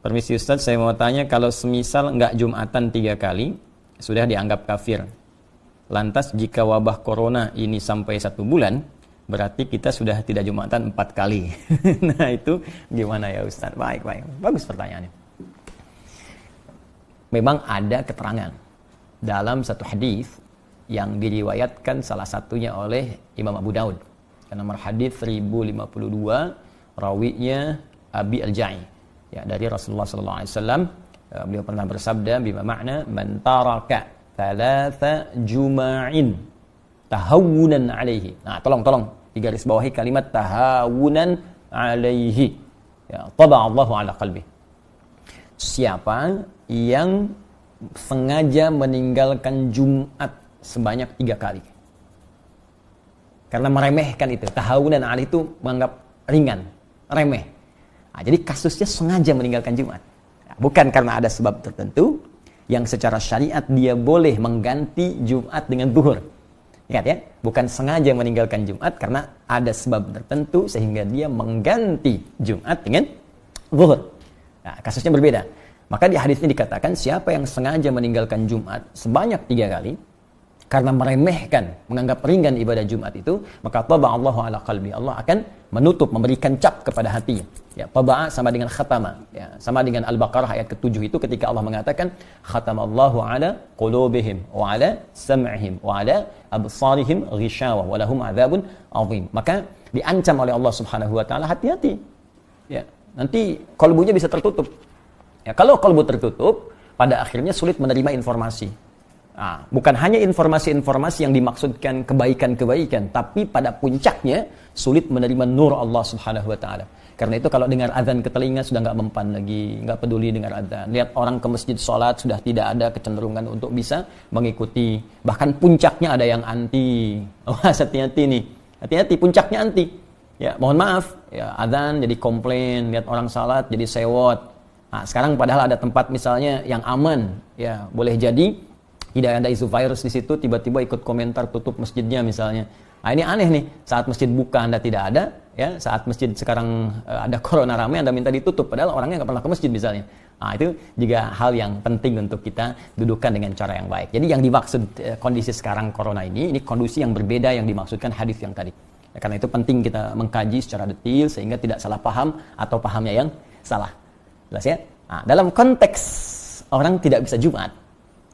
Permisi Ustaz, saya mau tanya, kalau semisal nggak Jumatan 3 kali, sudah dianggap kafir. Lantas jika wabah corona ini sampai 1 bulan, berarti kita sudah tidak Jumatan 4 kali. Nah itu gimana ya Ustaz? Baik. Bagus pertanyaannya. Memang ada keterangan dalam satu hadis yang diriwayatkan salah satunya oleh Imam Abu Daud. Nomor hadis 1052, rawinya Abi Al-Ja'i. Ya, dari Rasulullah sallallahu alaihi wasallam, beliau pernah bersabda bima makna man taraka thalatha juma'in tahawunan alaihi. Nah, tolong digaris bawahi kalimat tahawunan alaihi. Ya, taba Allahu ala qalbi. Siapa yang sengaja meninggalkan Jumat sebanyak 3 kali karena meremehkan itu, tahawunan alaihi itu menganggap ringan, remeh. Nah, jadi kasusnya sengaja meninggalkan Jumat. Nah, bukan karena ada sebab tertentu yang secara syariat dia boleh mengganti Jumat dengan zuhur. Ingat ya, bukan sengaja meninggalkan Jumat karena ada sebab tertentu sehingga dia mengganti Jumat dengan zuhur. Nah, kasusnya berbeda. Maka di hadis ini dikatakan siapa yang sengaja meninggalkan Jumat sebanyak 3 kali karena meremehkan, menganggap ringan ibadah Jumat itu, maka taba Allahu ala qalbi. Allah akan menutup, memberikan cap kepada hatinya. Ya, taba'a sama dengan khatama. Ya, sama dengan Al-Baqarah ayat ke-7 itu ketika Allah mengatakan khatamallahu ala qulubihim wa ala sam'ihim wa ala absarihim ghishawah wa lahum adzabun azim. Maka diancam oleh Allah Subhanahu wa taala, hati-hati. Ya, nanti kalbunya bisa tertutup. Ya, kalau kalbu tertutup, pada akhirnya sulit menerima informasi. Nah, bukan hanya informasi-informasi yang dimaksudkan kebaikan-kebaikan, tapi pada puncaknya sulit menerima nur Allah Subhanahu wa taala. Karena itu kalau dengar azan ke telinga sudah nggak mempan lagi, nggak peduli dengar azan. Lihat orang ke masjid sholat sudah tidak ada kecenderungan untuk bisa mengikuti. Bahkan puncaknya ada yang anti. Awas, hati-hati nih. Hati-hati, puncaknya anti. Ya, mohon maaf, ya azan jadi komplain, lihat orang sholat jadi sewot. Nah, sekarang padahal ada tempat misalnya yang aman, ya boleh jadi tidak ada isu virus di situ, tiba-tiba ikut komentar tutup masjidnya misalnya. Nah, ini aneh nih, saat masjid buka Anda tidak ada, ya saat masjid sekarang ada corona ramai Anda minta ditutup, padahal orangnya nggak pernah ke masjid misalnya. Nah, itu juga hal yang penting untuk kita dudukkan dengan cara yang baik. Jadi yang dimaksud kondisi sekarang corona ini kondisi yang berbeda yang dimaksudkan hadis yang tadi. Ya, karena itu penting kita mengkaji secara detail sehingga tidak salah paham atau pahamnya yang salah. Jelas ya? Nah, dalam konteks orang tidak bisa Jumat,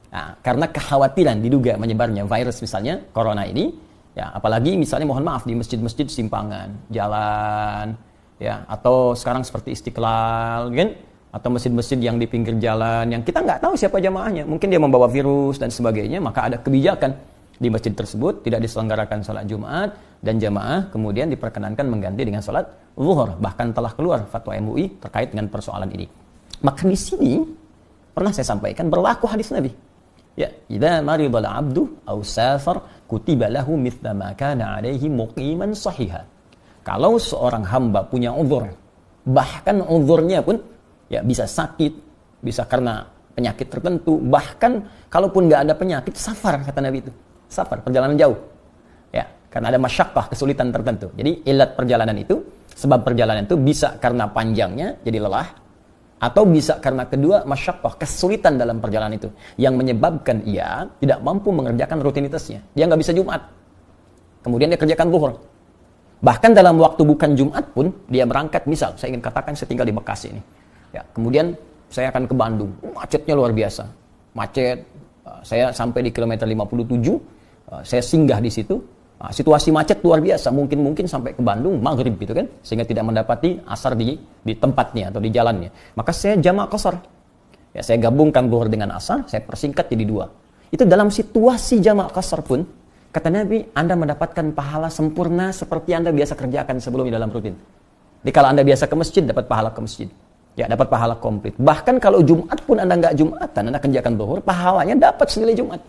nah, karena kekhawatiran diduga menyebarnya virus misalnya corona ini, ya apalagi misalnya mohon maaf di masjid-masjid simpangan, jalan, ya atau sekarang seperti Istiqlal, kan? Atau masjid-masjid yang di pinggir jalan yang kita nggak tahu siapa jamaahnya, mungkin dia membawa virus dan sebagainya, maka ada kebijakan di masjid tersebut tidak diselenggarakan sholat Jumat dan jamaah kemudian diperkenankan mengganti dengan sholat zuhur. Bahkan telah keluar fatwa MUI terkait dengan persoalan ini. Maka di sini pernah saya sampaikan berlaku hadis Nabi. Ya, idza maridal 'abdu aw safar kutiba lahu mithla ma kana 'alaihi muqiman sahiha. Kalau seorang hamba punya uzur, bahkan uzurnya pun ya bisa sakit, bisa karena penyakit tertentu, bahkan kalaupun enggak ada penyakit, safar kata Nabi itu. Safar, perjalanan jauh. Ya, karena ada masyaqqah, kesulitan tertentu. Jadi ilat perjalanan itu, sebab perjalanan itu bisa karena panjangnya jadi lelah, atau bisa karena kedua masyaqqah, kesulitan dalam perjalanan itu yang menyebabkan ia tidak mampu mengerjakan rutinitasnya. Dia nggak bisa Jumat, kemudian dia kerjakan zuhur. Bahkan dalam waktu bukan Jumat pun dia berangkat, misal saya ingin katakan saya tinggal di Bekasi ini, ya kemudian saya akan ke Bandung, macetnya luar biasa, macet, saya sampai di kilometer 57, saya singgah di situ. Nah, situasi macet luar biasa, mungkin sampai ke Bandung maghrib gitu kan, sehingga tidak mendapati asar di tempatnya atau di jalannya. Maka saya jamak qashar. Ya, saya gabungkan zuhur dengan asar, saya persingkat jadi 2. Itu dalam situasi jamak qashar pun, kata Nabi, Anda mendapatkan pahala sempurna seperti Anda biasa kerjakan sebelumnya dalam rutin. Jadi kalau Anda biasa ke masjid, dapat pahala ke masjid. Ya, dapat pahala komplit. Bahkan kalau Jumat pun Anda nggak Jumatan, Anda kerjakan zuhur, pahalanya dapat senilai Jumat.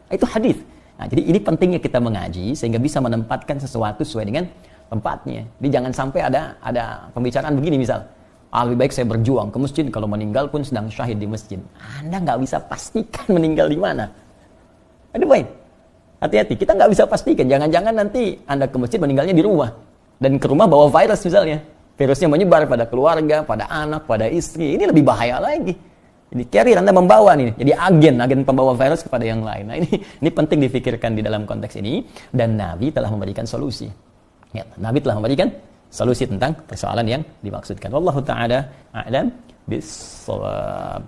Itu hadis. Nah, jadi ini pentingnya kita mengaji sehingga bisa menempatkan sesuatu sesuai dengan tempatnya. Jadi jangan sampai ada pembicaraan begini misal, lebih baik saya berjuang ke masjid kalau meninggal pun sedang syahid di masjid. Anda nggak bisa pastikan meninggal di mana. Aduh baik, hati-hati. Kita nggak bisa pastikan. Jangan-jangan nanti Anda ke masjid meninggalnya di rumah dan ke rumah bawa virus misalnya. Virusnya menyebar pada keluarga, pada anak, pada istri. Ini lebih bahaya lagi. Jadi carrier, Anda membawa nih, jadi agen pembawa virus kepada yang lain. Nah ini penting difikirkan di dalam konteks ini. Dan Nabi telah memberikan solusi. Ya, Nabi telah memberikan solusi tentang persoalan yang dimaksudkan. Wallahu ta'ala a'lam bis-shawab.